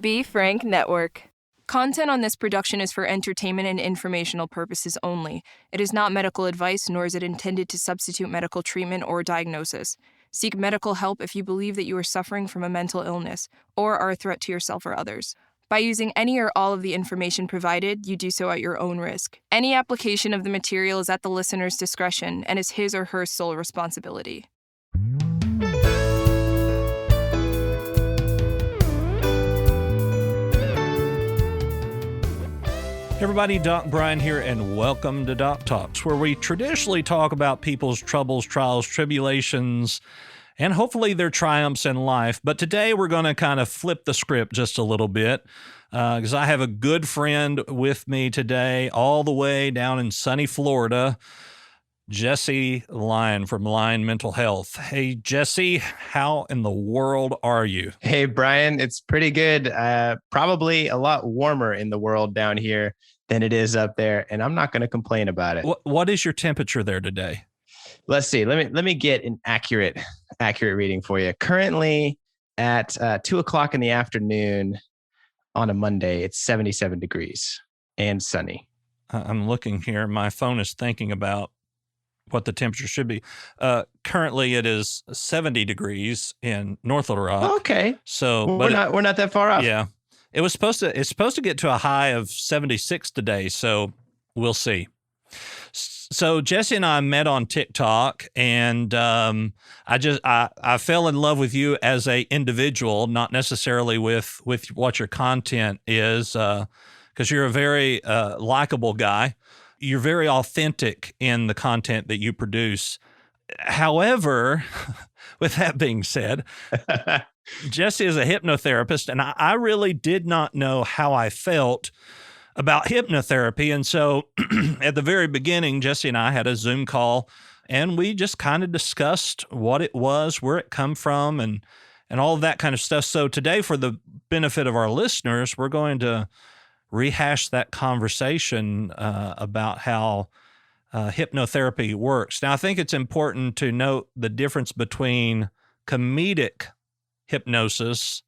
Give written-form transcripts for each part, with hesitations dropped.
Be Frank Network. Content on this production is for entertainment and informational purposes only. It is not medical advice, nor is it intended to substitute medical treatment or diagnosis. Seek medical help if you believe that you are suffering from a mental illness or are a threat to yourself or others. By using any or all of the information provided, you do so at your own risk. Any application of the material is at the listener's discretion and is his or her sole responsibility. Hey everybody, Doc Brian here, and welcome to Doc Talks, where we traditionally talk about people's troubles, trials, tribulations, and hopefully their triumphs in life. But today we're going to kind of flip the script just a little bit, because I have a good friend with me today, all the way down in sunny Florida, Jesse Lyon from Lyon Mental Health. Hey, Jesse, how in the world are you? Hey, Brian, it's pretty good. Probably a lot warmer in the world down here than it is up there, and I'm not going to complain about it. What is your temperature there today? Let's see. Let me get an accurate reading for you. Currently at 2:00 in the afternoon on a Monday, it's 77 degrees and sunny. I'm looking here. My phone is thinking about what the temperature should be. Currently, it is 70 degrees in North Little Rock. Okay, so we're not that far off. Yeah, it's supposed to get to a high of 76 today. So we'll see. So Jesse and I met on TikTok, and I fell in love with you as a individual, not necessarily with what your content is, because you're a very likable guy. You're very authentic in the content that you produce. However, with that being said, Jesse is a hypnotherapist, and I really did not know how I felt about hypnotherapy. And so at the very beginning, Jesse and I had a Zoom call, and we just kind of discussed what it was, where it come from, and all of that kind of stuff. So today, for the benefit of our listeners, we're going to rehash that conversation about how hypnotherapy works. Now, I think it's important to note the difference between comedic hypnosis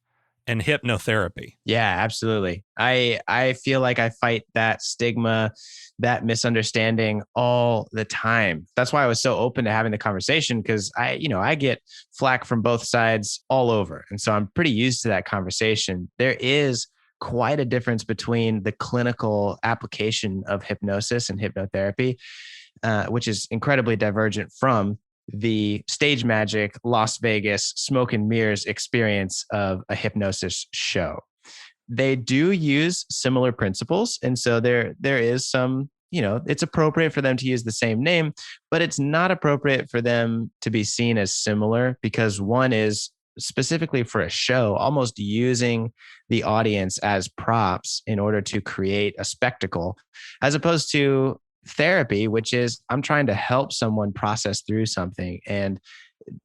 and hypnotherapy. Yeah, absolutely. I feel like I fight that stigma, that misunderstanding all the time. That's why I was so open to having the conversation, because I get flack from both sides all over. And so I'm pretty used to that conversation. There is quite a difference between the clinical application of hypnosis and hypnotherapy, which is incredibly divergent from the stage magic, Las Vegas, smoke and mirrors experience of a hypnosis show. They do use similar principles. And so there is some, it's appropriate for them to use the same name, but it's not appropriate for them to be seen as similar, because one is specifically for a show, almost using the audience as props in order to create a spectacle, as opposed to therapy, which is I'm trying to help someone process through something and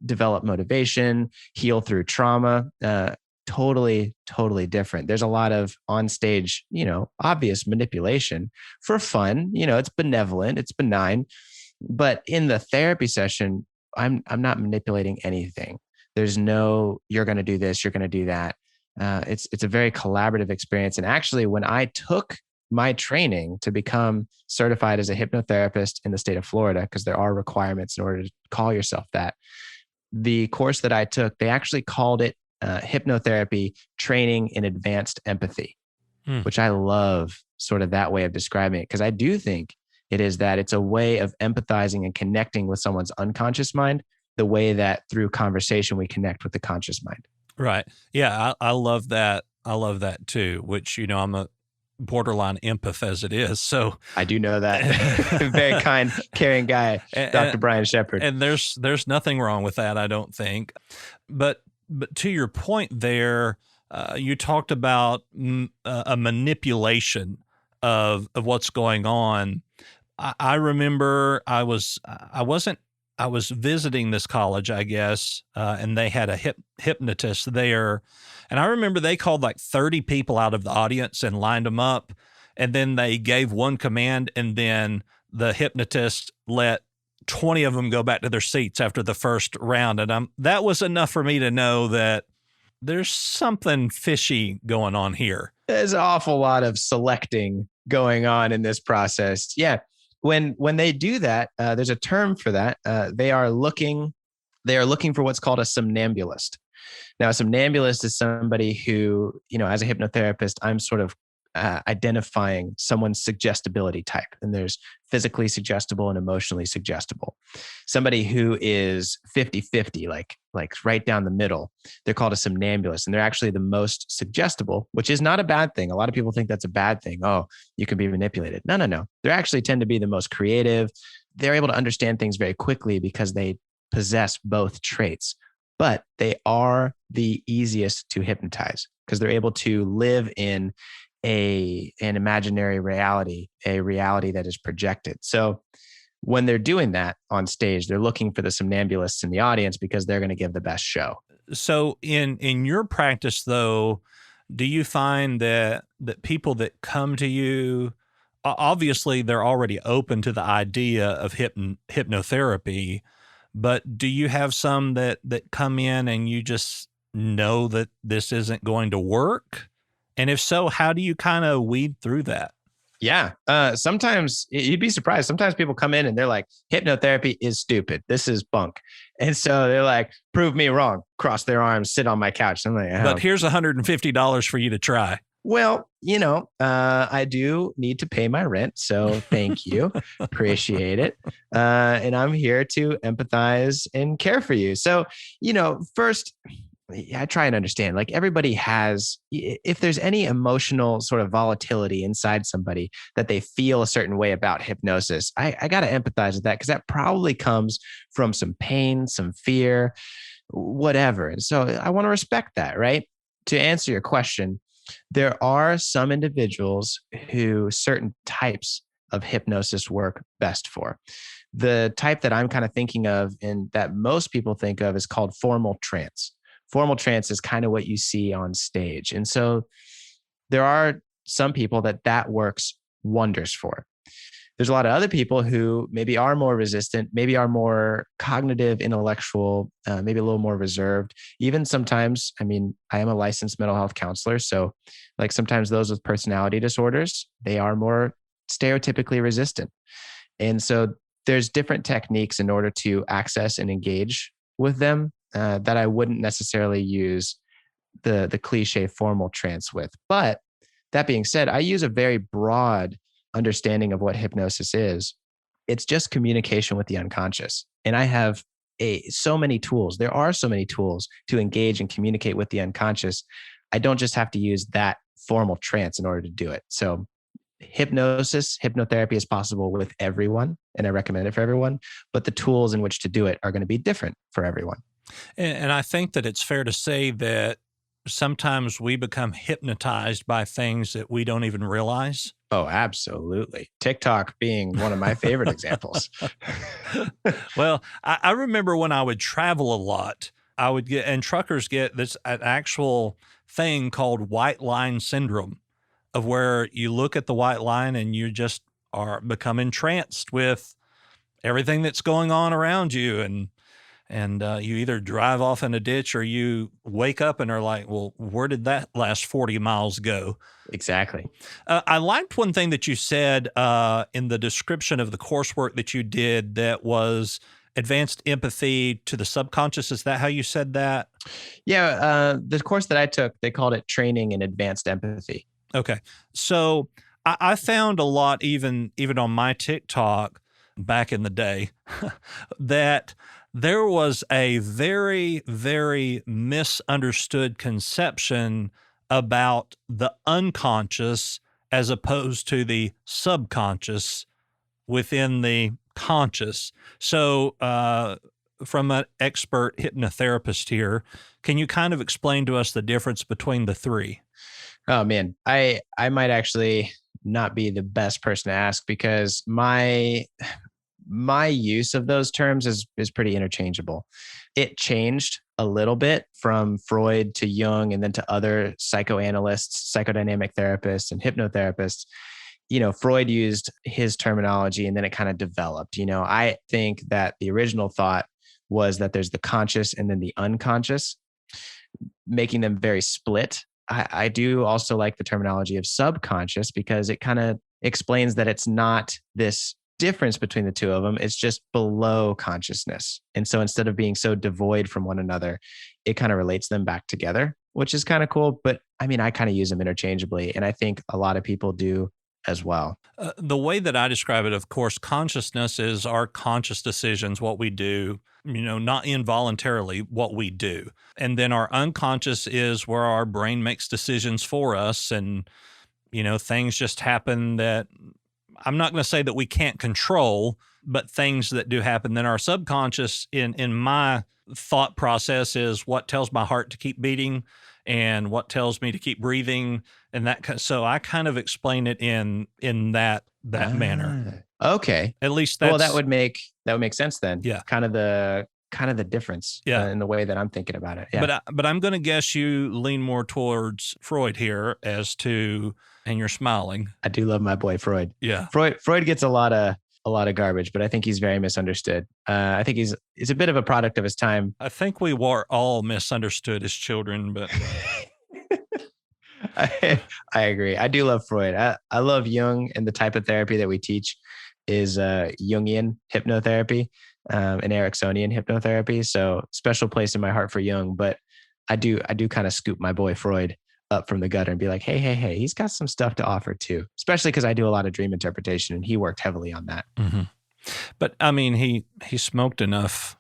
develop motivation, heal through trauma. Totally different. There's a lot of onstage, obvious manipulation for fun. It's benevolent, it's benign, but in the therapy session, I'm not manipulating anything. There's no, you're going to do this, you're going to do that. It's a very collaborative experience. And actually, when I took my training to become certified as a hypnotherapist in the state of Florida, because there are requirements in order to call yourself that, the course that I took, they actually called it hypnotherapy training in advanced empathy, which I love sort of that way of describing it, because I do think it is that it's a way of empathizing and connecting with someone's unconscious mind, the way that through conversation we connect with the conscious mind. Right. Yeah, I love that. I love that too, which, I'm a borderline empath as it is. So I do know that. Very kind, caring guy, Dr. Brian Shepherd. And there's nothing wrong with that, I don't think. But to your point there, you talked about a manipulation of what's going on. I remember I was visiting this college, I guess, and they had a hypnotist there. And I remember they called like 30 people out of the audience and lined them up. And then they gave one command, and then the hypnotist let 20 of them go back to their seats after the first round. And that was enough for me to know that there's something fishy going on here. There's an awful lot of selecting going on in this process. Yeah. When they do that, there's a term for that. They are looking for what's called a somnambulist. Now, a somnambulist is somebody who, as a hypnotherapist, I'm sort of identifying someone's suggestibility type. And there's physically suggestible and emotionally suggestible. Somebody who is 50-50, like right down the middle, they're called a somnambulist. And they're actually the most suggestible, which is not a bad thing. A lot of people think that's a bad thing. Oh, you can be manipulated. No. They actually tend to be the most creative. They're able to understand things very quickly because they possess both traits. But they are the easiest to hypnotize because they're able to live in an imaginary reality, a reality that is projected. So when they're doing that on stage, they're looking for the somnambulists in the audience because they're going to give the best show. So in your practice, though, do you find that people that come to you, obviously they're already open to the idea of hypnotherapy, but do you have some that come in and you just know that this isn't going to work? And if so, how do you kind of weed through that? Yeah. Sometimes you'd be surprised. Sometimes people come in and they're like, hypnotherapy is stupid. This is bunk. And so they're like, prove me wrong, cross their arms, sit on my couch. I'm like, oh. But here's $150 for you to try. Well, I do need to pay my rent. So thank you. Appreciate it. And I'm here to empathize and care for you. So, first, I try and understand, like everybody has, if there's any emotional sort of volatility inside somebody that they feel a certain way about hypnosis, I got to empathize with that because that probably comes from some pain, some fear, whatever. And so I want to respect that, right? To answer your question, there are some individuals who certain types of hypnosis work best for. The type that I'm kind of thinking of and that most people think of is called formal trance. Formal trance is kind of what you see on stage. And so there are some people that works wonders for. There's a lot of other people who maybe are more resistant, maybe are more cognitive, intellectual, maybe a little more reserved. Even sometimes, I am a licensed mental health counselor. So like sometimes those with personality disorders, they are more stereotypically resistant. And so there's different techniques in order to access and engage with them that I wouldn't necessarily use the cliche formal trance with. But that being said, I use a very broad understanding of what hypnosis is. It's just communication with the unconscious. And I have so many tools. There are so many tools to engage and communicate with the unconscious. I don't just have to use that formal trance in order to do it. So hypnotherapy is possible with everyone, and I recommend it for everyone, but the tools in which to do it are going to be different for everyone. And I think that it's fair to say that sometimes we become hypnotized by things that we don't even realize. Oh, absolutely. TikTok being one of my favorite examples. Well, I remember when I would travel a lot, I would get, and truckers get this an actual thing called white line syndrome, of where you look at the white line and you just become entranced with everything that's going on around you. And you either drive off in a ditch or you wake up and are like, well, where did that last 40 miles go? Exactly. I liked one thing that you said in the description of the coursework that you did that was advanced empathy to the subconscious. Is that how you said that? Yeah. The course that I took, they called it training in advanced empathy. Okay. So I found a lot, even on my TikTok back in the day, that there was a very, very misunderstood conception about the unconscious as opposed to the subconscious within the conscious. So from an expert hypnotherapist here, can you kind of explain to us the difference between the three? Oh man, I might actually not be the best person to ask because my use of those terms is pretty interchangeable. It changed a little bit from Freud to Jung and then to other psychoanalysts, psychodynamic therapists, and hypnotherapists. Freud used his terminology and then it kind of developed. I think that the original thought was that there's the conscious and then the unconscious. making them very split. I do also like the terminology of subconscious because it kind of explains that it's not this difference between the two of them. It's just below consciousness. And so instead of being so devoid from one another, it kind of relates them back together, which is kind of cool. But I mean, I kind of use them interchangeably. And I think a lot of people do as well. The way that I describe it, of course, consciousness is our conscious decisions, what we do, not involuntarily, what we do. And then our unconscious is where our brain makes decisions for us. And, things just happen that I'm not going to say that we can't control, but things that do happen. Then our subconscious in my thought process is what tells my heart to keep beating and what tells me to keep breathing. And so I kind of explain it in that manner. Okay. At least that's, well, that would make sense then. Yeah. Kind of the difference in the way that I'm thinking about it. Yeah. But I'm going to guess you lean more towards Freud here and you're smiling. I do love my boy Freud. Yeah. Freud gets a lot of garbage, but I think he's very misunderstood. I think he's a bit of a product of his time. I think we were all misunderstood as children, but I agree. I do love Freud. I love Jung, and the type of therapy that we teach is Jungian hypnotherapy and Ericksonian hypnotherapy. So special place in my heart for Jung, but I do kind of scoop my boy Freud up from the gutter and be like, hey, he's got some stuff to offer too, especially because I do a lot of dream interpretation and he worked heavily on that. Mm-hmm. But I mean, he smoked enough.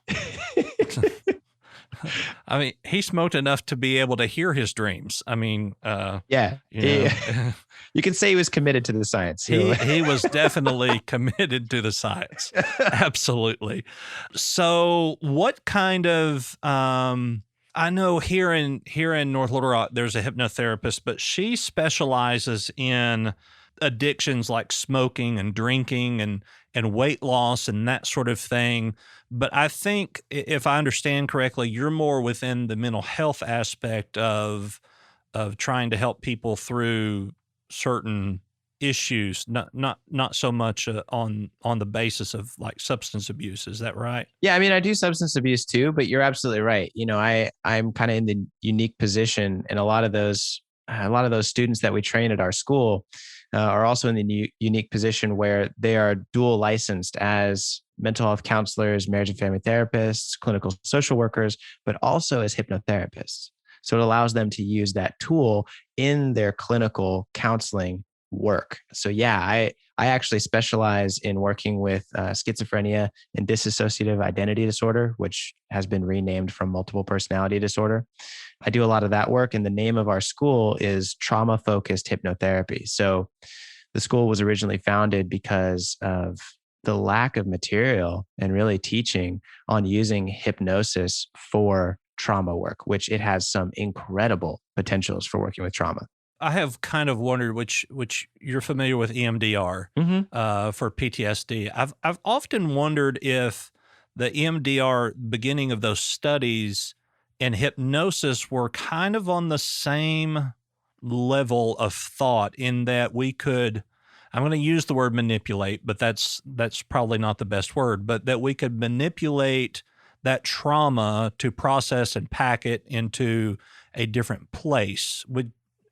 I mean, he smoked enough to be able to hear his dreams. I mean, you can say he was committed to the science. He was definitely committed to the science. Absolutely. So what kind of, I know here in North Little Rock, there's a hypnotherapist, but she specializes in addictions like smoking and drinking and weight loss and that sort of thing. But I think if I understand correctly, you're more within the mental health aspect of trying to help people through certain issues, not so much on the basis of like substance abuse. Is that right? Yeah, I mean, I do substance abuse too, but you're absolutely right. I'm kind of in the unique position, and a lot of those students that we train at our school are also in the unique position where they are dual licensed as mental health counselors, marriage and family therapists, clinical social workers, but also as hypnotherapists. So it allows them to use that tool in their clinical counseling work. So yeah, I actually specialize in working with schizophrenia and dissociative identity disorder, which has been renamed from multiple personality disorder. I do a lot of that work, and the name of our school is Trauma-Focused Hypnotherapy. So the school was originally founded because of the lack of material and really teaching on using hypnosis for trauma work, which it has some incredible potentials for working with trauma. I have kind of wondered, which you're familiar with EMDR for PTSD. I've often wondered if the EMDR beginning of those studies and hypnosis were kind of on the same level of thought, in that we could, I'm going to use the word manipulate, but that's probably not the best word, but that we could manipulate that trauma to process and pack it into a different place.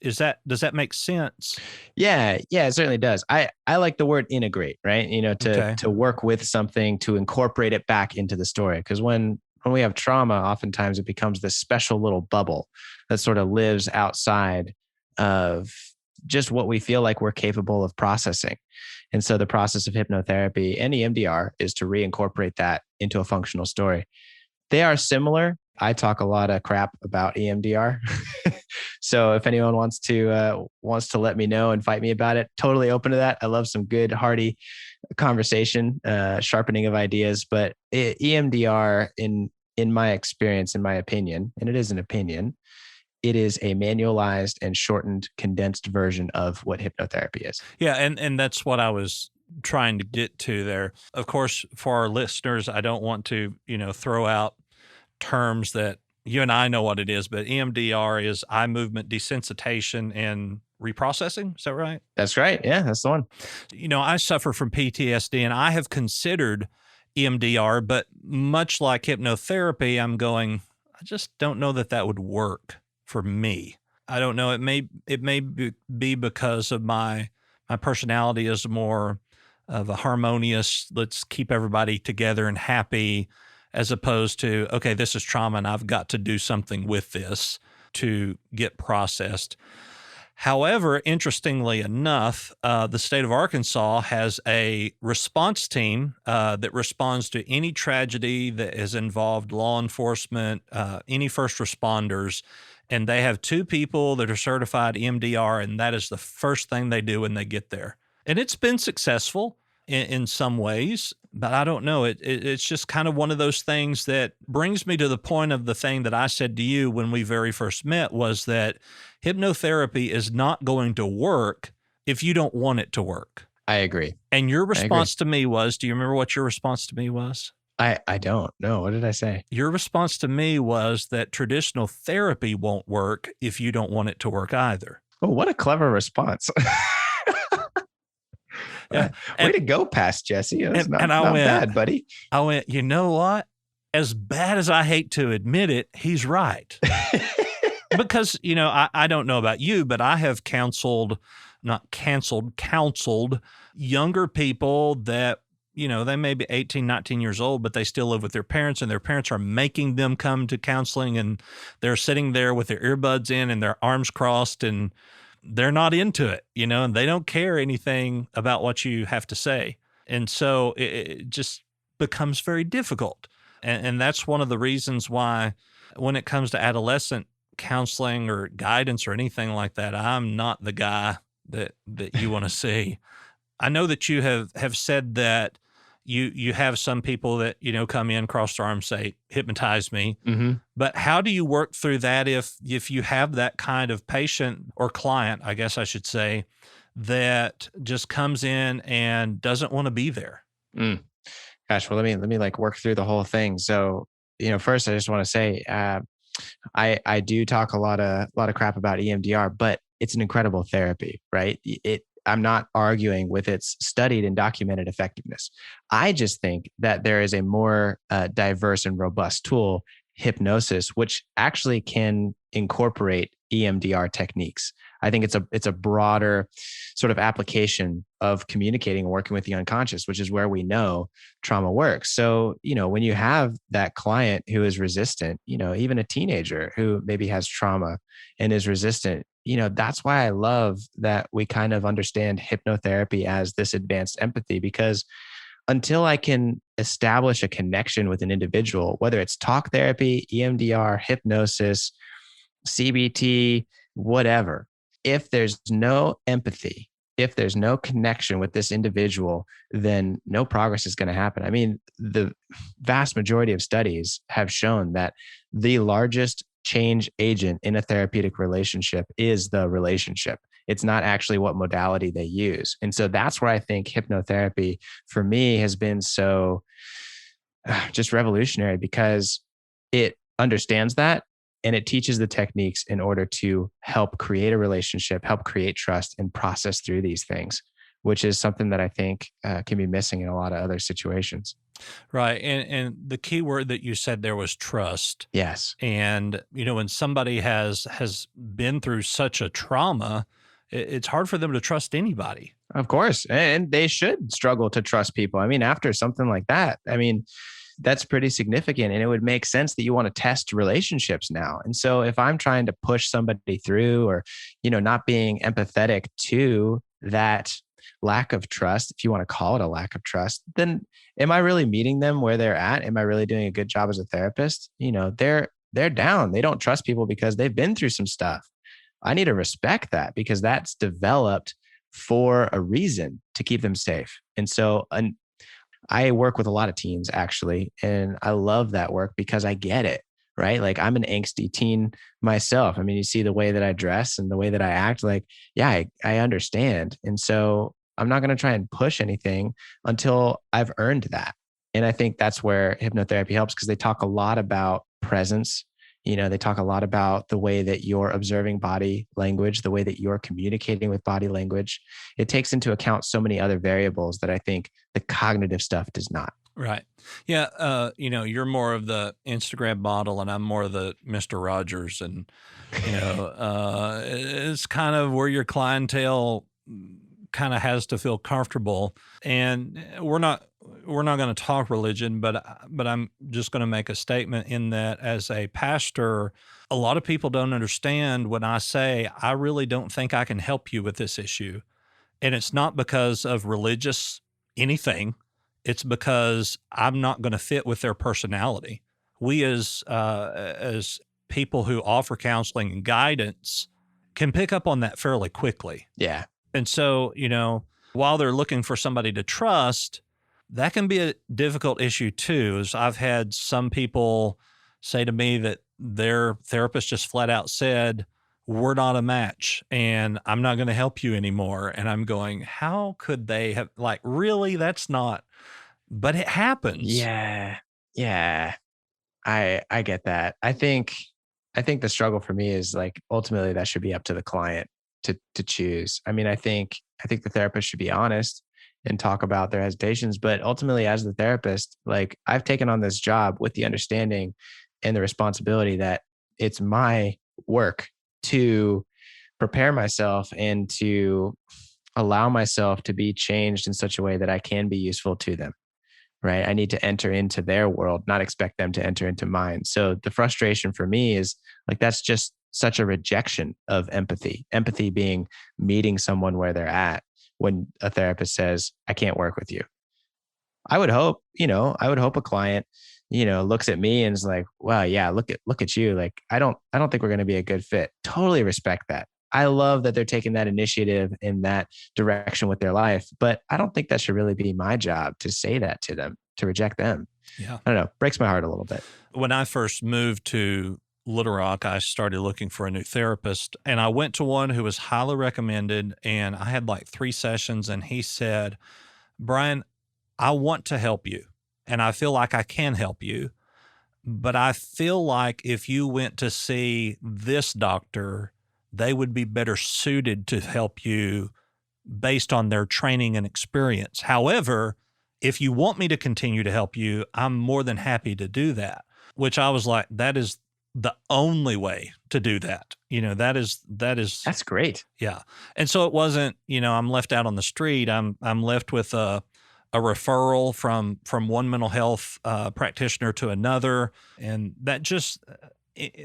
Does that make sense? Yeah, it certainly does. I like the word integrate, right? To work with something, to incorporate it back into the story. Because when we have trauma, oftentimes it becomes this special little bubble that sort of lives outside of just what we feel like we're capable of processing. And so the process of hypnotherapy and EMDR is to reincorporate that into a functional story. They are similar. I talk a lot of crap about EMDR. So if anyone wants to let me know and fight me about it, totally open to that. I love some good, hearty conversation, sharpening of ideas. But EMDR, in my experience, in my opinion, and it is an opinion, it is a manualized and shortened, condensed version of what hypnotherapy is. Yeah, and that's what I was trying to get to there. Of course, for our listeners, I don't want to, throw out terms that you and I know what it is, but EMDR is eye movement desensitization and reprocessing. Is that right? That's right. Yeah, that's the one. I suffer from PTSD, and I have considered EMDR, but much like hypnotherapy, I'm going, I just don't know that would work for me. I don't know. It may be because of my personality is more of a harmonious, let's keep everybody together and happy, as opposed to, okay, this is trauma and I've got to do something with this to get processed. However, interestingly enough, the state of Arkansas has a response team that responds to any tragedy that has involved law enforcement, any first responders, and they have 2 people that are certified EMDR, and that is the first thing they do when they get there. And it's been successful in some ways, but I don't know. It's just kind of one of those things that brings me to the point of the thing that I said to you when we very first met, was that hypnotherapy is not going to work if you don't want it to work. I agree. And your response to me was, do you remember what your response to me was? I don't know. What did I say? Your response to me was that traditional therapy won't work if you don't want it to work either. Oh, what a clever response. Yeah. Way to go, past Jesse. That's not bad, buddy. I went, you know what? As bad as I hate to admit it, he's right. Because, I don't know about you, but I have counseled younger people that, they may be 18, 19 years old, but they still live with their parents, and their parents are making them come to counseling, and they're sitting there with their earbuds in and their arms crossed, and they're not into it, and they don't care anything about what you have to say. And so it just becomes very difficult. And that's one of the reasons why when it comes to adolescent counseling or guidance or anything like that, I'm not the guy that you want to see. I know that you have said that you have some people that, come in, cross their arms, say, hypnotize me. Mm-hmm. But how do you work through that if you have that kind of patient or client, I guess I should say, that just comes in and doesn't want to be there? Gosh, well, let me like work through the whole thing. So, first I just want to say, I do talk a lot of crap about EMDR, but it's an incredible therapy, right? I'm not arguing with its studied and documented effectiveness. I just think that there is a more diverse and robust tool, hypnosis, which actually can incorporate EMDR techniques. I think it's a broader sort of application of communicating and working with the unconscious, which is where we know trauma works. So, when you have that client who is resistant, even a teenager who maybe has trauma and is resistant, that's why I love that we kind of understand hypnotherapy as this advanced empathy, because until I can establish a connection with an individual, whether it's talk therapy, EMDR, hypnosis, CBT, whatever, if there's no empathy, if there's no connection with this individual, then no progress is going to happen. I mean, the vast majority of studies have shown that the largest change agent in a therapeutic relationship is the relationship. It's not actually what modality they use. And so that's where I think hypnotherapy for me has been so just revolutionary, because it understands that and it teaches the techniques in order to help create a relationship, help create trust, and process through these things, which is something that I think can be missing in a lot of other situations. Right. And the key word that you said there was trust. Yes. And, when somebody has been through such a trauma, it's hard for them to trust anybody. Of course. And they should struggle to trust people. I mean, after something like that, that's pretty significant. And it would make sense that you want to test relationships now. And so if I'm trying to push somebody through, or, not being empathetic to that lack of trust, if you want to call it a lack of trust, then am I really meeting them where they're at? Am I really doing a good job as a therapist? They're down. They don't trust people because they've been through some stuff. I need to respect that, because that's developed for a reason to keep them safe. And so I work with a lot of teens, actually, and I love that work because I get it, right? Like, I'm an angsty teen myself. I mean, you see the way that I dress and the way that I act, like, yeah, I understand. And so I'm not going to try and push anything until I've earned that. And I think that's where hypnotherapy helps, because they talk a lot about presence. They talk a lot about the way that you're observing body language, the way that you're communicating with body language. It takes into account so many other variables that I think the cognitive stuff does not. Right. Yeah. You're more of the Instagram model and I'm more of the Mr. Rogers. And, it's kind of where your clientele kind of has to feel comfortable. And we're not going to talk religion, but I'm just going to make a statement in that as a pastor, a lot of people don't understand when I say, I really don't think I can help you with this issue. And it's not because of religious anything. It's because I'm not going to fit with their personality. We as people who offer counseling and guidance can pick up on that fairly quickly. Yeah. And so, while they're looking for somebody to trust, that can be a difficult issue too. As I've had some people say to me that their therapist just flat out said, we're not a match and I'm not going to help you anymore. And I'm going, how could they have, like, really? That's not, but it happens. Yeah. Yeah. I get that. I think the struggle for me is like ultimately that should be up to the client to choose. I mean, I think the therapist should be honest and talk about their hesitations, but ultimately as the therapist, like I've taken on this job with the understanding and the responsibility that it's my work to prepare myself and to allow myself to be changed in such a way that I can be useful to them, right? I need to enter into their world, not expect them to enter into mine. So the frustration for me is like, that's just such a rejection of empathy. Empathy being meeting someone where they're at when a therapist says, I can't work with you. I would hope a client, looks at me and is like, wow, yeah, look at you. Like, I don't think we're going to be a good fit. Totally respect that. I love that they're taking that initiative in that direction with their life, but I don't think that should really be my job to say that to them, to reject them. Yeah. I don't know. Breaks my heart a little bit. When I first moved to Little Rock, I started looking for a new therapist and I went to one who was highly recommended. And I had like 3 sessions and he said, Brian, I want to help you and I feel like I can help you. But I feel like if you went to see this doctor, they would be better suited to help you based on their training and experience. However, if you want me to continue to help you, I'm more than happy to do that, which I was like, that is the only way to do that. That is, That's great. yeah. And so it wasn't, I'm left out on the street. I'm left with a referral from one mental health practitioner to another. And that just,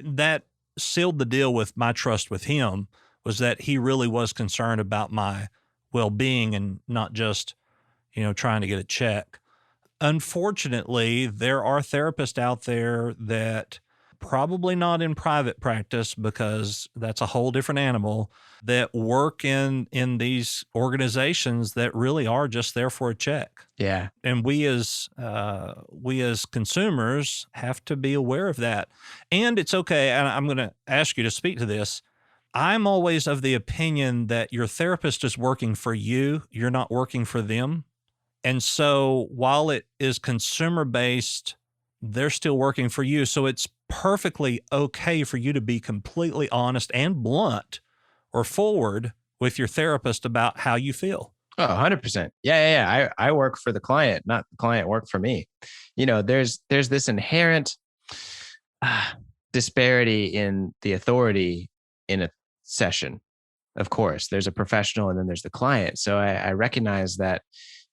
that sealed the deal with my trust with him, was that he really was concerned about my well-being and not just, trying to get a check. Unfortunately, there are therapists out there that, probably not in private practice because that's a whole different animal, that work in these organizations that really are just there for a check. Yeah. And we as consumers have to be aware of that. And it's okay. And I'm going to ask you to speak to this. I'm always of the opinion that your therapist is working for you. You're not working for them. And so while it is consumer based, they're still working for you. So it's perfectly okay for you to be completely honest and blunt or forward with your therapist about how you feel. Oh, 100%. Yeah. I work for the client, not the client work for me. There's this inherent disparity in the authority in a session. Of course, there's a professional and then there's the client. So I recognize that,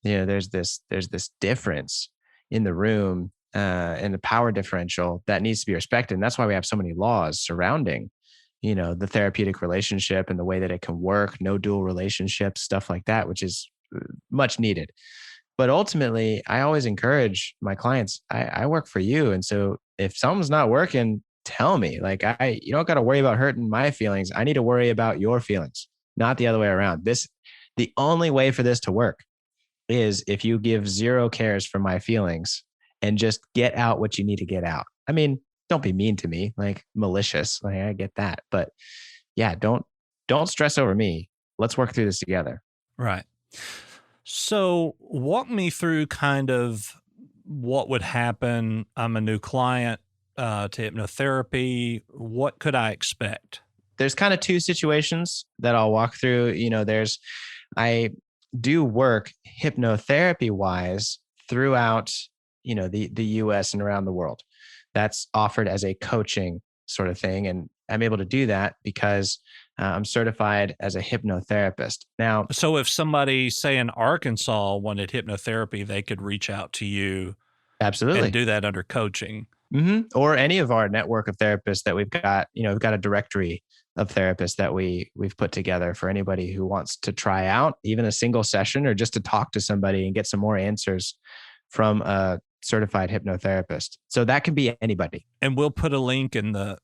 there's this difference in the room and the power differential that needs to be respected. And that's why we have so many laws surrounding, the therapeutic relationship and the way that it can work, no dual relationships, stuff like that, which is much needed. But ultimately, I always encourage my clients, I work for you. And so if something's not working, tell me. Like, you don't got to worry about hurting my feelings. I need to worry about your feelings, not the other way around. The only way for this to work is if you give zero cares for my feelings and just get out what you need to get out. I mean, don't be mean to me, like malicious. Like, I get that. But yeah, don't stress over me. Let's work through this together. Right. So walk me through kind of what would happen. I'm a new client to hypnotherapy. What could I expect? There's kind of 2 situations that I'll walk through. I do work hypnotherapy wise throughout the US and around the world. That's offered as a coaching sort of thing. And I'm able to do that because I'm certified as a hypnotherapist. Now, So if somebody, say in Arkansas, wanted hypnotherapy, they could reach out to you and absolutely. do that under coaching. Or any of our network of therapists that we've got. We've got a directory of therapists that we've put together for anybody who wants to try out even a single session or just to talk to somebody and get some more answers from a certified hypnotherapist. So that can be anybody. And we'll put a link in the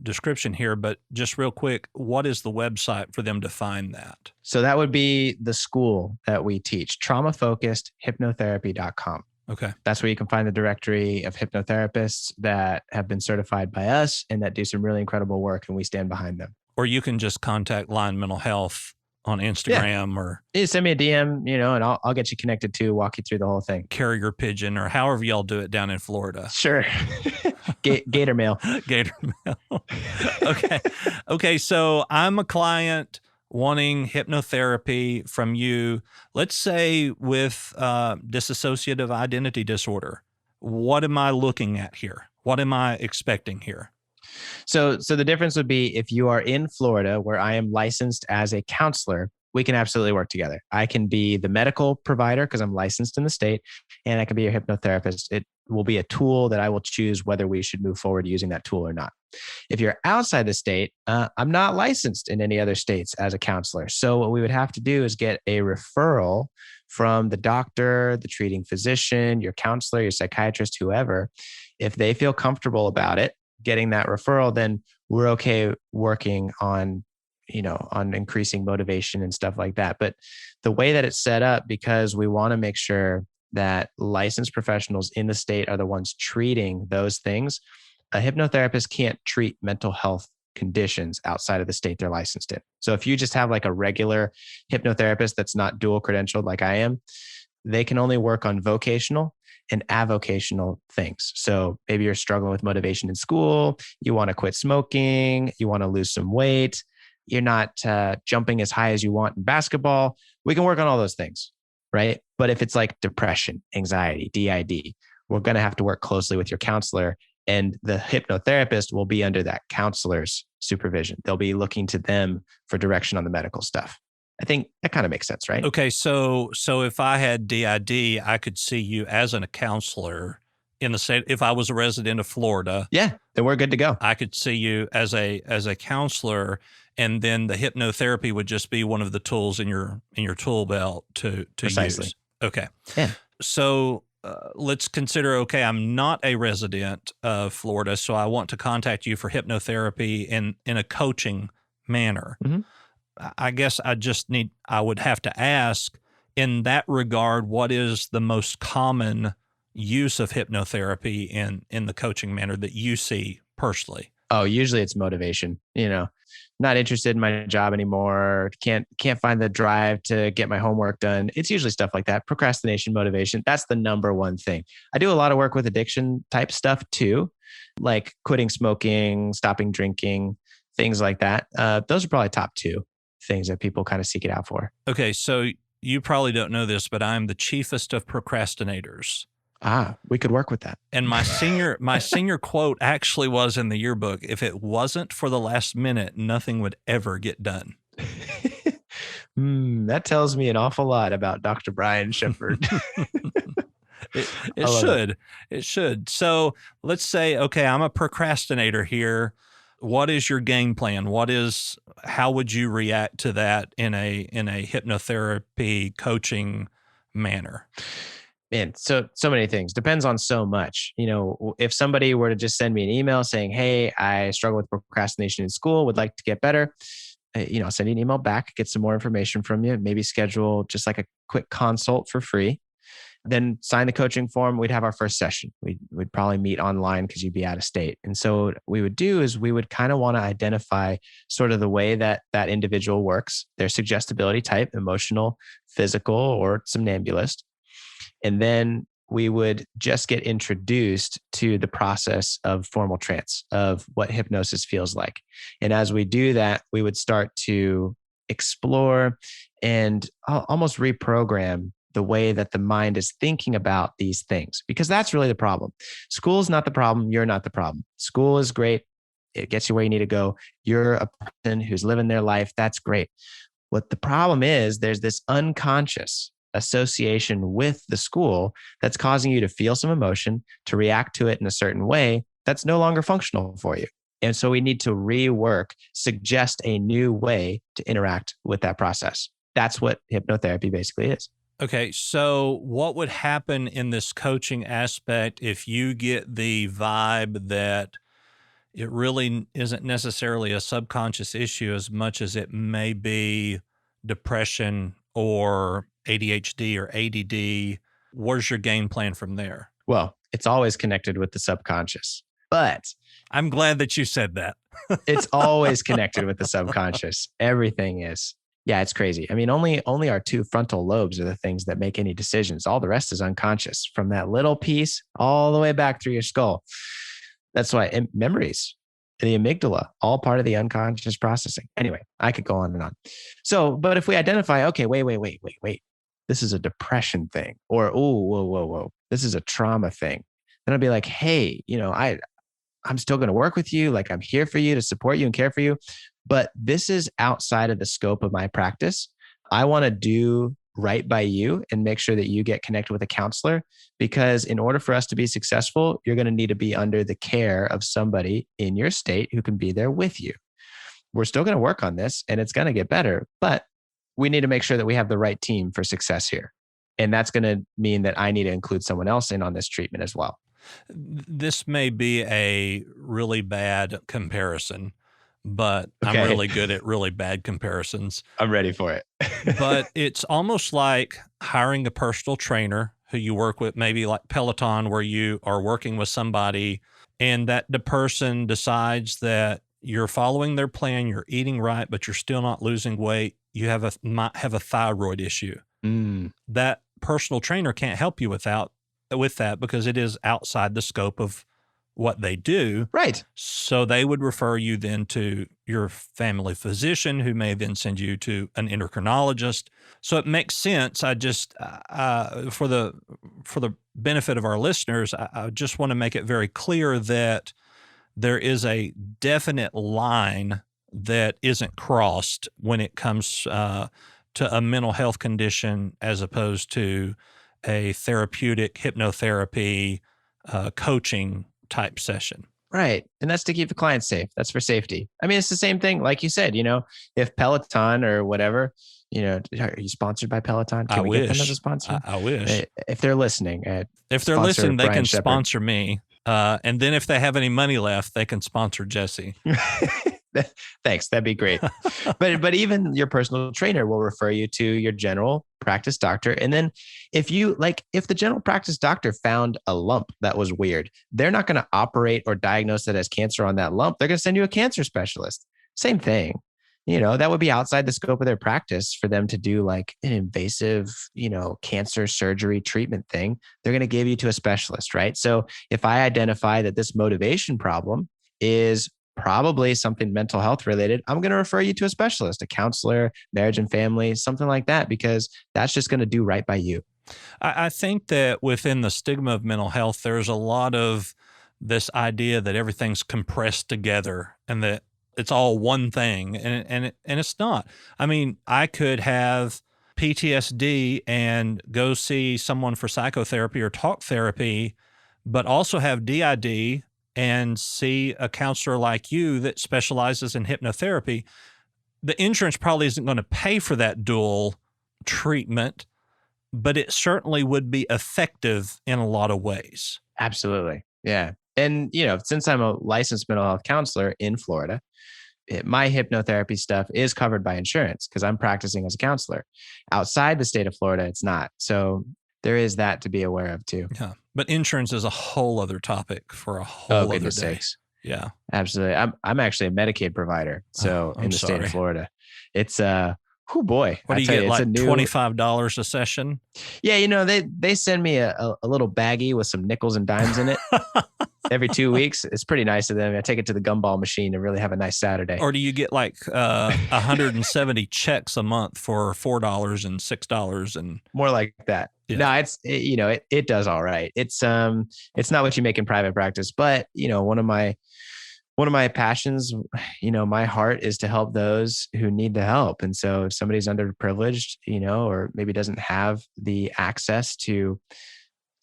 description here, but just real quick, what is the website for them to find that? So that would be the school that we teach, traumafocusedhypnotherapy.com. Okay. That's where you can find the directory of hypnotherapists that have been certified by us and that do some really incredible work, and we stand behind them. Or you can just contact Lyon Mental Health on Instagram or you send me a DM, and I'll get you connected too, walk you through the whole thing. carrier pigeon or however y'all do it down in Florida. Sure. Gator mail. Gator mail. Okay. Okay. So I'm a client wanting hypnotherapy from you, let's say with dissociative identity disorder. What am I looking at here? What am I expecting here? So the difference would be if you are in Florida, where I am licensed as a counselor, we can absolutely work together. I can be the medical provider because I'm licensed in the state, and I can be your hypnotherapist. It will be a tool that I will choose whether we should move forward using that tool or not. If you're outside the state, I'm not licensed in any other states as a counselor. So what we would have to do is get a referral from the doctor, the treating physician, your counselor, your psychiatrist, whoever. If they feel comfortable about it, getting that referral, then we're okay working on increasing motivation and stuff like that. But the way that it's set up, because we want to make sure that licensed professionals in the state are the ones treating those things, a hypnotherapist can't treat mental health conditions outside of the state they're licensed in. So if you just have like a regular hypnotherapist that's not dual credentialed like I am, they can only work on vocational and avocational things. So maybe you're struggling with motivation in school, you want to quit smoking, you want to lose some weight, you're not jumping as high as you want in basketball. We can work on all those things, right? But if it's like depression, anxiety, DID, we're going to have to work closely with your counselor, and the hypnotherapist will be under that counselor's supervision. They'll be looking to them for direction on the medical stuff. I think that kind of makes sense, right? Okay, so if I had DID, I could see you as a counselor in the state. If I was a resident of Florida, yeah, then we're good to go. I could see you as a counselor, and then the hypnotherapy would just be one of the tools in your tool belt to Precisely. use. Okay, yeah. So let's consider. Okay, I'm not a resident of Florida, so I want to contact you for hypnotherapy in a coaching manner. Mm-hmm. I guess I would have to ask in that regard, what is the most common use of hypnotherapy in the coaching manner that you see personally? Oh, usually it's motivation, not interested in my job anymore. Can't find the drive to get my homework done. It's usually stuff like that. Procrastination, motivation. That's the number one thing. I do a lot of work with addiction type stuff too, like quitting smoking, stopping drinking, things like that. Those are probably top two things that people kind of seek it out for. Okay. So you probably don't know this, but I'm the chiefest of procrastinators. We could work with that. And my senior quote actually was in the yearbook: if it wasn't for the last minute, nothing would ever get done. That tells me an awful lot about Dr. Brian Shepard. It should. It should. So let's say, okay, I'm a procrastinator here. What is your game plan? How would you react to that in a hypnotherapy coaching manner? Man, so many things. Depends on so much. If somebody were to just send me an email saying, "Hey, I struggle with procrastination in school, would like to get better," I'll send you an email back, get some more information from you, maybe schedule just like a quick consult for free. Then sign the coaching form. We'd have our first session. We'd probably meet online because you'd be out of state. And so what we would do is we would kind of want to identify sort of the way that individual works, their suggestibility type, emotional, physical, or somnambulist. And then we would just get introduced to the process of formal trance, of what hypnosis feels like. And as we do that, we would start to explore and almost reprogram the way that the mind is thinking about these things, because that's really the problem. School is not the problem. You're not the problem. School is great. It gets you where you need to go. You're a person who's living their life. That's great. What the problem is, there's this unconscious association with the school that's causing you to feel some emotion, to react to it in a certain way that's no longer functional for you. And so we need to rework, suggest a new way to interact with that process. That's what hypnotherapy basically is. Okay, so what would happen in this coaching aspect if you get the vibe that it really isn't necessarily a subconscious issue as much as it may be depression or ADHD or ADD? Where's your game plan from there? Well, it's always connected with the subconscious, but I'm glad that you said that. it's always connected with the subconscious. Everything is. Yeah, it's crazy. I mean, only our two frontal lobes are the things that make any decisions. All the rest is unconscious, from that little piece all the way back through your skull. That's why memories, the amygdala, all part of the unconscious processing. Anyway, I could go on and on. So, but if we identify, okay, wait, this is a depression thing, or, oh, whoa, this is a trauma thing, then I'll be like, hey, I'm still going to work with you. Like, I'm here for you, to support you and care for you. But this is outside of the scope of my practice. I want to do right by you and make sure that you get connected with a counselor, because in order for us to be successful, you're going to need to be under the care of somebody in your state who can be there with you. We're still going to work on this and it's going to get better, but we need to make sure that we have the right team for success here. And that's going to mean that I need to include someone else in on this treatment as well. This may be a really bad comparison, but Okay. I'm really good at really bad comparisons. I'm ready for it. But it's almost like hiring a personal trainer who you work with, maybe like Peloton, where you are working with somebody and that the person decides that you're following their plan, you're eating right, but you're still not losing weight. You might have a thyroid issue. That personal trainer can't help you with that because it is outside the scope of what they do. Right. So they would refer you then to your family physician, who may then send you to an endocrinologist. So it makes sense. I just, for the benefit of our listeners, I just want to make it very clear that there is a definite line that isn't crossed when it comes to a mental health condition, as opposed to a therapeutic hypnotherapy coaching type session. Right. And that's to keep the client safe. That's for safety. I mean, it's the same thing. Like you said, if Peloton or whatever, are you sponsored by Peloton? Can we get them as a sponsor? I wish. If they're listening. If they're listening, they can Shepherd. sponsor me. And then if they have any money left, they can sponsor Jesse. Thanks. That'd be great. But even your personal trainer will refer you to your general practice doctor. And then if the general practice doctor found a lump that was weird, they're not going to operate or diagnose it as cancer on that lump. They're going to send you a cancer specialist. Same thing. That would be outside the scope of their practice for them to do like an invasive, cancer surgery treatment thing. They're going to give you to a specialist, right? So if I identify that this motivation problem is probably something mental health related, I'm going to refer you to a specialist, a counselor, marriage and family, something like that, because that's just going to do right by you. I think that within the stigma of mental health, there's a lot of this idea that everything's compressed together and that it's all one thing, and it's not. I mean, I could have PTSD and go see someone for psychotherapy or talk therapy, but also have DID and see a counselor like you that specializes in hypnotherapy. The insurance probably isn't going to pay for that dual treatment, but it certainly would be effective in a lot of ways. Absolutely. Yeah. And, since I'm a licensed mental health counselor in Florida, my hypnotherapy stuff is covered by insurance because I'm practicing as a counselor. Outside the state of Florida, it's not. So there is that to be aware of too. Yeah. But insurance is a whole other topic for a whole other day. Sakes. Yeah. Absolutely. I'm actually a Medicaid provider. So in the state of Florida, it's oh boy. What do you get, like $25 a session? Yeah, they send me a little baggie with some nickels and dimes in it every 2 weeks. It's pretty nice of them. I take it to the gumball machine and really have a nice Saturday. Or do you get like 170 checks a month for $4 and $6 and more like that? Yeah. No, it does all right. It's not what you make in private practice, but one of my passions, my heart is to help those who need the help. And so if somebody's underprivileged, or maybe doesn't have the access to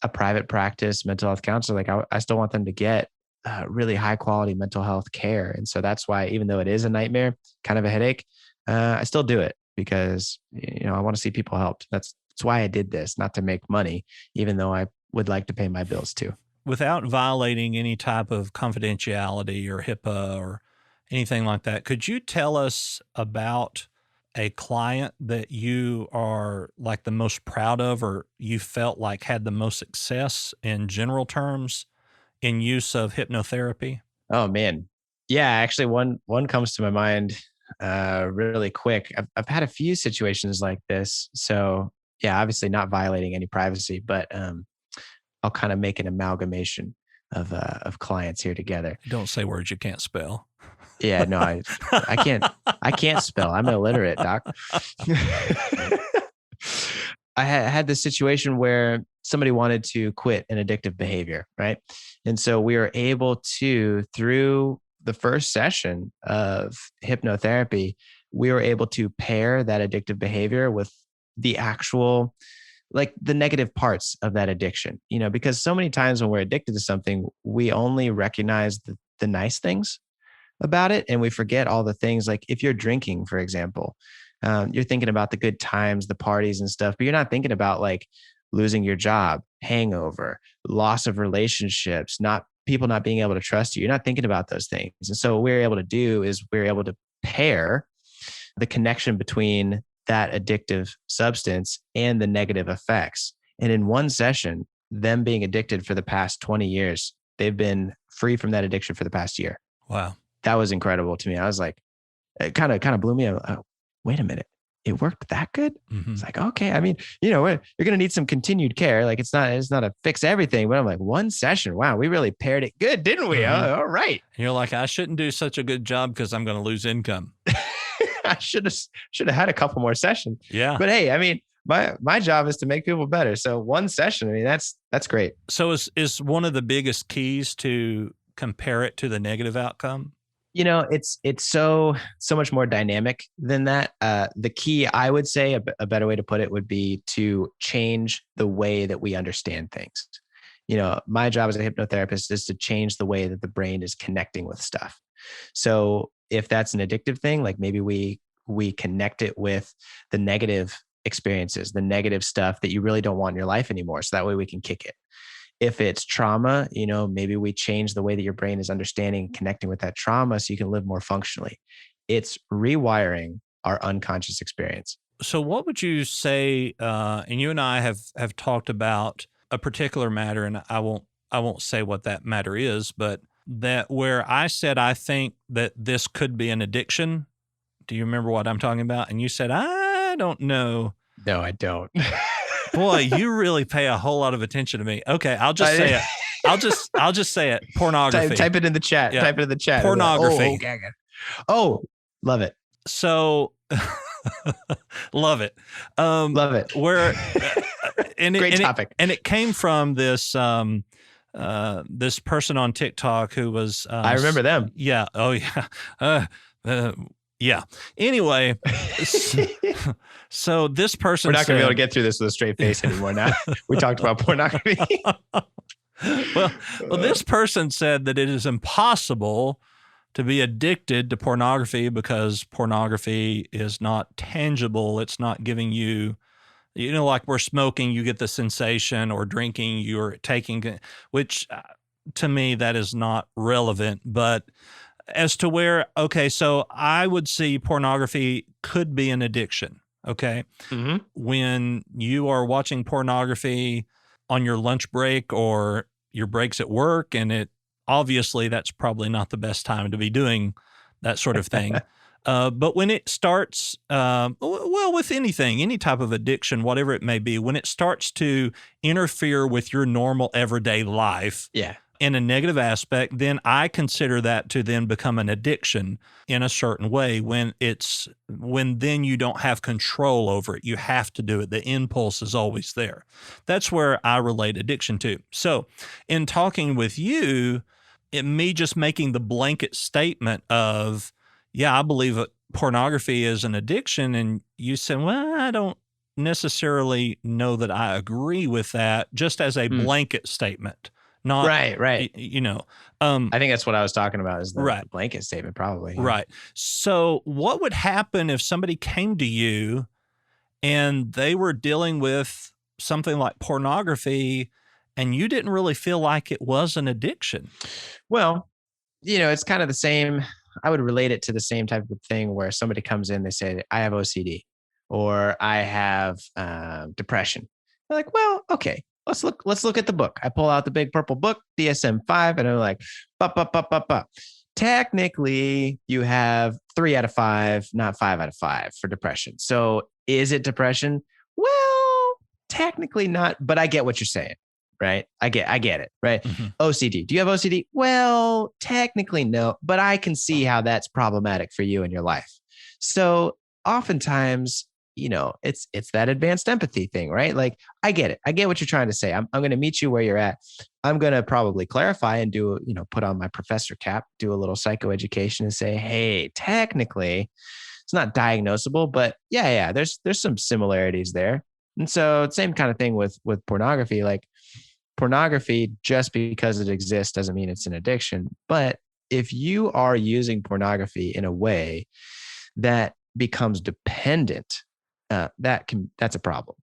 a private practice mental health counselor, like I still want them to get really high quality mental health care. And so that's why, even though it is a nightmare, kind of a headache, I still do it because, I want to see people helped. That's why I did this, not to make money, even though I would like to pay my bills too. Without violating any type of confidentiality or HIPAA or anything like that, could you tell us about a client that you are like the most proud of, or you felt like had the most success in general terms in use of hypnotherapy? Oh man. Yeah, actually one comes to my mind really quick. I've had a few situations like this. So yeah, obviously not violating any privacy, but I'll kind of make an amalgamation of clients here together. Don't say words you can't spell. Yeah, no, I can't spell. I'm illiterate, doc. I had this situation where somebody wanted to quit an addictive behavior, right? And so we were able to, through the first session of hypnotherapy, we were able to pair that addictive behavior with the actual, like the negative parts of that addiction, because so many times when we're addicted to something, we only recognize the nice things about it. And we forget all the things, like if you're drinking, for example, you're thinking about the good times, the parties and stuff, but you're not thinking about like losing your job, hangover, loss of relationships, people not being able to trust you. You're not thinking about those things. And so what we're able to do is we're able to pair the connection between that addictive substance and the negative effects. And in one session, them being addicted for the past 20 years, they've been free from that addiction for the past year. Wow. That was incredible to me. I was like, it kind of blew me. Wait a minute. It worked that good? Mm-hmm. It's like, okay. I mean, you're going to need some continued care. Like it's not a fix everything, but I'm like, one session. Wow. We really paired it good, didn't we? Mm-hmm. All right. And you're like, I shouldn't do such a good job because I'm going to lose income. I should have had a couple more sessions. Yeah. But hey, I mean, my job is to make people better. So one session, I mean, that's great. So is one of the biggest keys to compare it to the negative outcome? It's so much more dynamic than that. The key, I would say, a better way to put it would be to change the way that we understand things. My job as a hypnotherapist is to change the way that the brain is connecting with stuff. So if that's an addictive thing, like maybe we connect it with the negative experiences, the negative stuff that you really don't want in your life anymore. So that way we can kick it. If it's trauma, maybe we change the way that your brain is understanding and connecting with that trauma so you can live more functionally. It's rewiring our unconscious experience. So what would you say, and you and I have talked about a particular matter, and I won't say what that matter is, but that where I said, I think that this could be an addiction. Do you remember what I'm talking about? And you said, I don't know. No, I don't. Boy, you really pay a whole lot of attention to me. Okay, I'll just say it. I'll just say it. Pornography. Type it in the chat. Yeah. Type it in the chat. Pornography. Oh, love it. So, love it. Love it. Great topic. And it came from this this person on TikTok who was. I remember them. Yeah. Oh yeah. Yeah. Anyway, so this person. We're not going to be able to get through this with a straight face anymore. Now we talked about pornography. well, this person said that it is impossible to be addicted to pornography because pornography is not tangible. It's not giving you, like we're smoking, you get the sensation, or drinking, you're taking, which to me, that is not relevant. But as to where, okay, so I would see pornography could be an addiction, okay? Mm-hmm. When you are watching pornography on your lunch break or your breaks at work, and obviously that's probably not the best time to be doing that sort of thing. But when it starts, with anything, any type of addiction, whatever it may be, when it starts to interfere with your normal everyday life, yeah, in a negative aspect, then I consider that to then become an addiction in a certain way when then you don't have control over it. You have to do it. The impulse is always there. That's where I relate addiction to. So in talking with you, me just making the blanket statement of, yeah, I believe that pornography is an addiction. And you said, well, I don't necessarily know that I agree with that, just as a blanket statement. Not right. I think that's what I was talking about is the right. blanket statement, probably. Yeah. Right. So what would happen if somebody came to you and they were dealing with something like pornography and you didn't really feel like it was an addiction? Well, it's kind of the same. I would relate it to the same type of thing where somebody comes in, they say, I have OCD or I have depression. They're like, well, okay. Let's look at the book. I pull out the big purple book, DSM-5, and I'm like, technically you have 3 out of 5, not 5 out of 5 for depression. So is it depression? Well, technically not, but I get what you're saying, right? I get it, right? Mm-hmm. OCD. Do you have OCD? Well, technically no, but I can see how that's problematic for you in your life. So oftentimes, it's that advanced empathy thing, right? Like, I get it. I get what you're trying to say. I'm going to meet you where you're at. I'm going to probably clarify and put on my professor cap, do a little psychoeducation and say, hey, technically it's not diagnosable, but yeah, there's some similarities there. And so same kind of thing with pornography. Like, pornography, just because it exists doesn't mean it's an addiction. But if you are using pornography in a way that becomes dependent, that's a problem.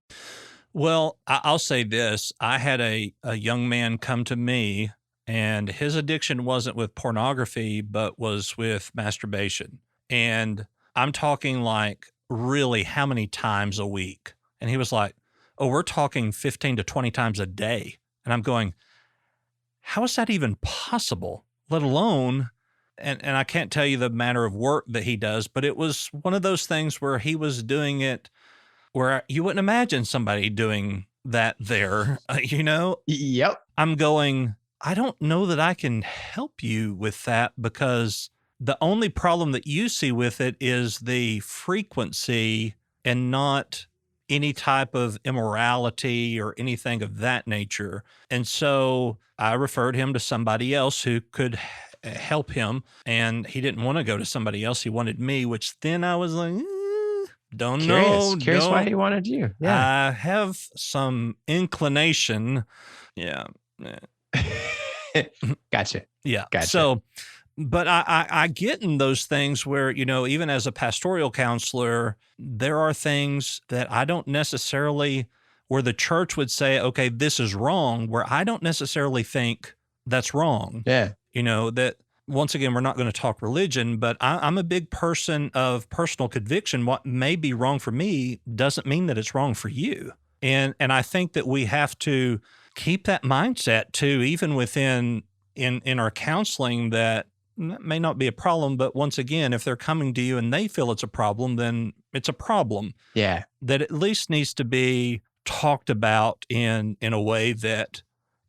Well, I'll say this. I had a young man come to me and his addiction wasn't with pornography, but was with masturbation. And I'm talking like really how many times a week? And he was like, oh, we're talking 15 to 20 times a day. And I'm going, how is that even possible? Let alone, and I can't tell you the manner of work that he does, but it was one of those things where he was doing it where you wouldn't imagine somebody doing that there, Yep. I'm going, I don't know that I can help you with that because the only problem that you see with it is the frequency and not any type of immorality or anything of that nature. And so I referred him to somebody else who could help him. And he didn't want to go to somebody else. He wanted me, which then I was like, don't know. Curious why he wanted you. Yeah. I have some inclination. Yeah. Gotcha. Yeah. Gotcha. So, but I get in those things where, even as a pastoral counselor, there are things that I don't necessarily, where the church would say, okay, this is wrong, where I don't necessarily think that's wrong. Yeah. That once again, we're not going to talk religion, but I'm a big person of personal conviction. What may be wrong for me doesn't mean that it's wrong for you. And I think that we have to keep that mindset too, even within in our counseling, that may not be a problem, but once again, if they're coming to you and they feel it's a problem, then it's a problem. Yeah. That at least needs to be talked about in a way that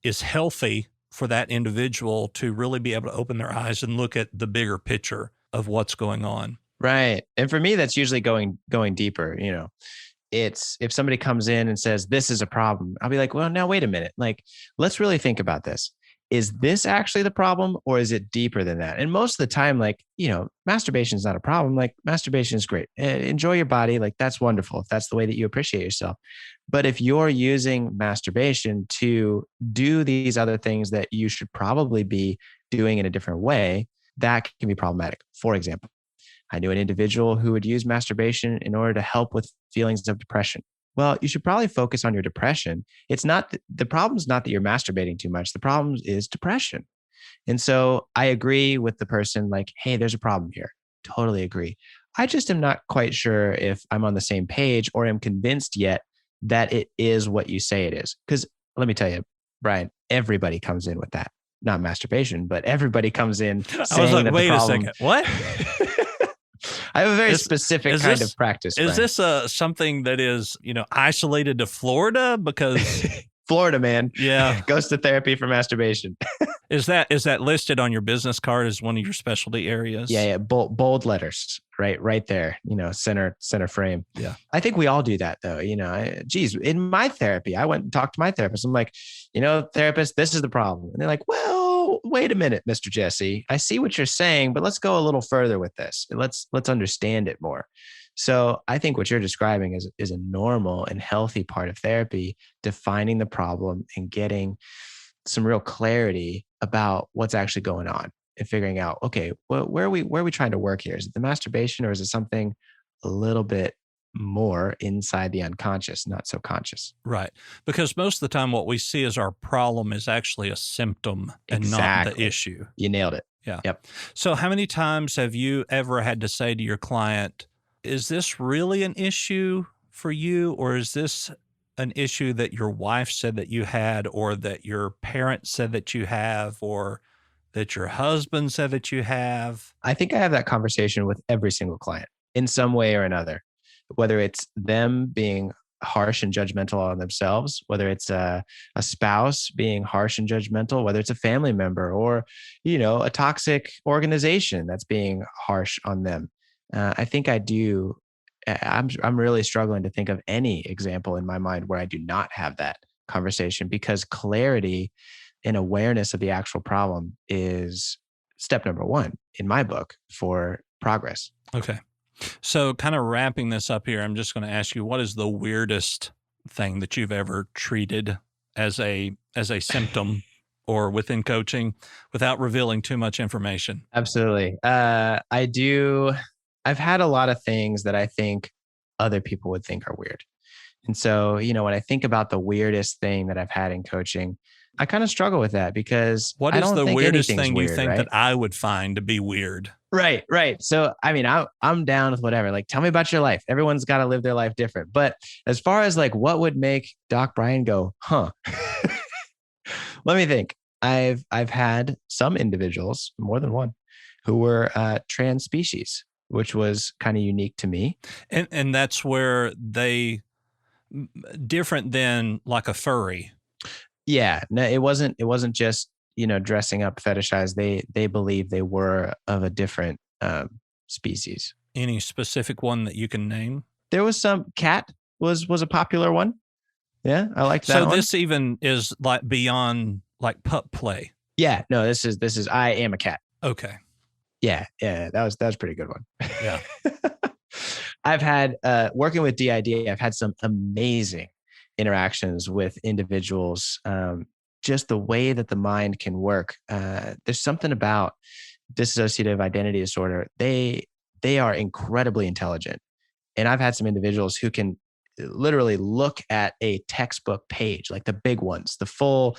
is healthy for that individual to really be able to open their eyes and look at the bigger picture of what's going on. Right. And for me, that's usually going deeper. It's if somebody comes in and says, this is a problem, I'll be like, well, now wait a minute. Like, let's really think about this. Is this actually the problem or is it deeper than that? And most of the time, like, masturbation is not a problem. Like, masturbation is great. Enjoy your body. Like, that's wonderful if that's the way that you appreciate yourself. But if you're using masturbation to do these other things that you should probably be doing in a different way, that can be problematic. For example, I knew an individual who would use masturbation in order to help with feelings of depression. Well, you should probably focus on your depression. It's not the problem is not that you're masturbating too much. The problem is depression. And so I agree with the person like, hey, there's a problem here. Totally agree. I just am not quite sure if I'm on the same page or am convinced yet that it is what you say it is. Because let me tell you, Brian, everybody comes in with that. Not masturbation, but everybody comes in saying I was like, that wait the a problem, second. What? I have a very specific kind of practice. Is this something that is, isolated to Florida? Because Florida, man. Yeah. Goes to therapy for masturbation. Is that listed on your business card as one of your specialty areas? Yeah. Bold letters, right there, center frame. Yeah. I think we all do that though. Geez, in my therapy, I went and talked to my therapist. I'm like, therapist, this is the problem. And they're like, well, wait a minute, Mr. Jesse, I see what you're saying, but let's go a little further with this. Let's understand it more. So I think what you're describing is a normal and healthy part of therapy, defining the problem and getting some real clarity about what's actually going on and figuring out, okay, well, where are we trying to work here? Is it the masturbation, or is it something a little bit more inside the unconscious, not so conscious? Right. Because most of the time what we see as our problem is actually a symptom and not the issue. You nailed it. Yeah. Yep. So how many times have you ever had to say to your client, is this really an issue for you, or is this an issue that your wife said that you had, or that your parents said that you have, or that your husband said that you have? I think I have that conversation with every single client in some way or another, whether it's them being harsh and judgmental on themselves, whether it's a spouse being harsh and judgmental, whether it's a family member, or, a toxic organization that's being harsh on them. I think I do. I'm really struggling to think of any example in my mind where I do not have that conversation, because clarity and awareness of the actual problem is step number one in my book for progress. Okay. So kind of wrapping this up here, I'm just going to ask you, what is the weirdest thing that you've ever treated as a symptom or within coaching without revealing too much information? Absolutely. I've had a lot of things that I think other people would think are weird. And so, when I think about the weirdest thing that I've had in coaching, I kind of struggle with that, because what I is don't the think weirdest anything's thing weird, you think right? that I would find to be weird? Right. So, I'm down with whatever. Like, tell me about your life. Everyone's got to live their life different. But as far as like what would make Doc Brian go, huh? Let me think. I've had some individuals, more than one, who were trans species, which was kind of unique to me. And that's where they different than like a furry. Yeah, no, it wasn't just, dressing up fetishized. They believe they were of a different species. Any specific one that you can name? There was some cat was a popular one. Yeah, I liked that So one. this even is like beyond like pup play. Yeah, no, this is I am a cat. Okay. Yeah, that was a pretty good one. Yeah. I've had working with DID, I've had some amazing interactions with individuals. Just the way that the mind can work. There's something about dissociative identity disorder. They are incredibly intelligent. And I've had some individuals who can literally look at a textbook page, like the big ones, the full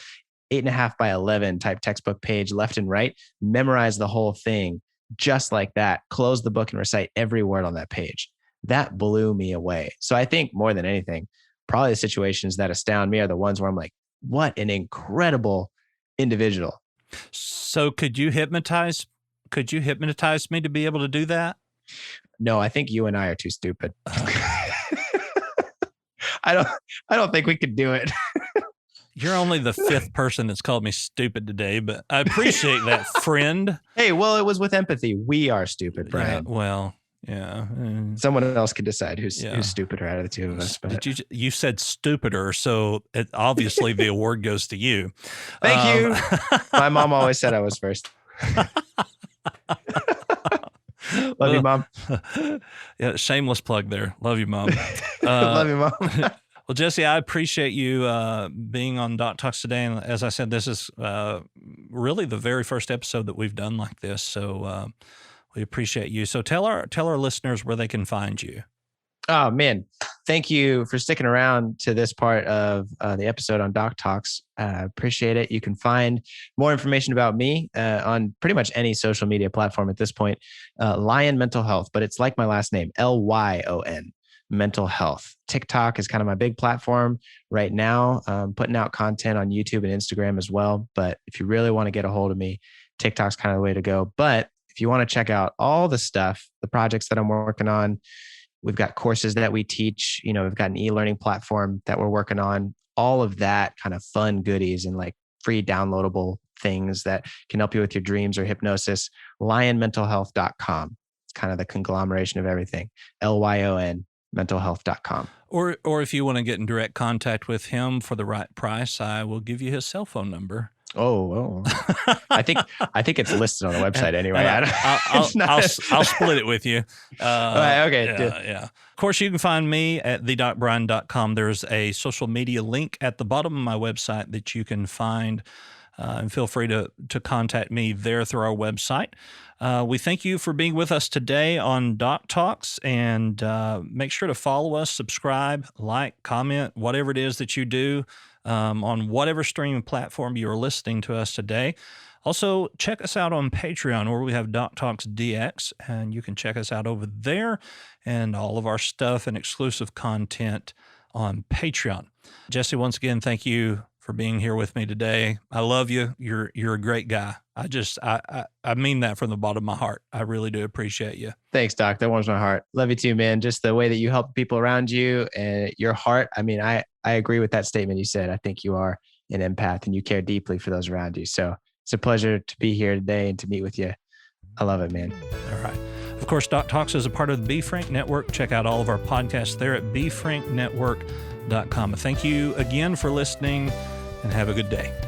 8.5 by 11 type textbook page, left and right, memorize the whole thing just like that, close the book and recite every word on that page. That blew me away. So I think more than anything, probably the situations that astound me are the ones where I'm like, what an incredible individual. So could you hypnotize me to be able to do that? No, I think you and I are too stupid. I don't think we could do it. You're only the fifth person that's called me stupid today, but I appreciate that, friend. Hey, well, it was with empathy. We are stupid, Brian. Yeah, well, yeah. Someone else can decide who's stupider out of the two of us. But you said stupider, so obviously the award goes to you. Thank you. My mom always said I was first. Love you, Mom. Yeah, shameless plug there. Love you, Mom. Love you, Mom. Well, Jesse, I appreciate you being on Doc Talks today. And as I said, this is really the very first episode that we've done like this. So we appreciate you. So tell our listeners where they can find you. Oh, man. Thank you for sticking around to this part of the episode on Doc Talks. Appreciate it. You can find more information about me on pretty much any social media platform at this point. Lyon Mental Health, but it's like my last name, Lyon Mental Health. TikTok is kind of my big platform right now. Putting out content on YouTube and Instagram as well. But if you really want to get a hold of me, TikTok's kind of the way to go. But if you want to check out all the stuff, the projects that I'm working on, we've got courses that we teach, we've got an e-learning platform that we're working on, all of that kind of fun goodies and like free downloadable things that can help you with your dreams or hypnosis, lyonmentalhealth.com. It's kind of the conglomeration of everything. LYON mentalhealth.com. Or if you want to get in direct contact with him for the right price, I will give you his cell phone number. Oh. I think it's listed on the website anyway. I'll split it with you. Okay. Yeah. Of course, you can find me at thedocbrian.com. There's a social media link at the bottom of my website that you can find. And feel free to contact me there through our website. We thank you for being with us today on Doc Talks, and make sure to follow us, subscribe, like, comment, whatever it is that you do on whatever streaming platform you are listening to us today. Also, check us out on Patreon, where we have Doc Talks DX, and you can check us out over there and all of our stuff and exclusive content on Patreon. Jesse, once again, thank you for being here with me today. I love you. You're a great guy. I mean that from the bottom of my heart. I really do appreciate you. Thanks, Doc. That warms my heart. Love you too, man. Just the way that you help people around you and your heart. I mean, I agree with that statement you said. I think you are an empath and you care deeply for those around you. So it's a pleasure to be here today and to meet with you. I love it, man. All right. Of course, Doc Talks is a part of the Be Frank Network. Check out all of our podcasts there at BeFrankNetwork.com. Thank you again for listening, and have a good day.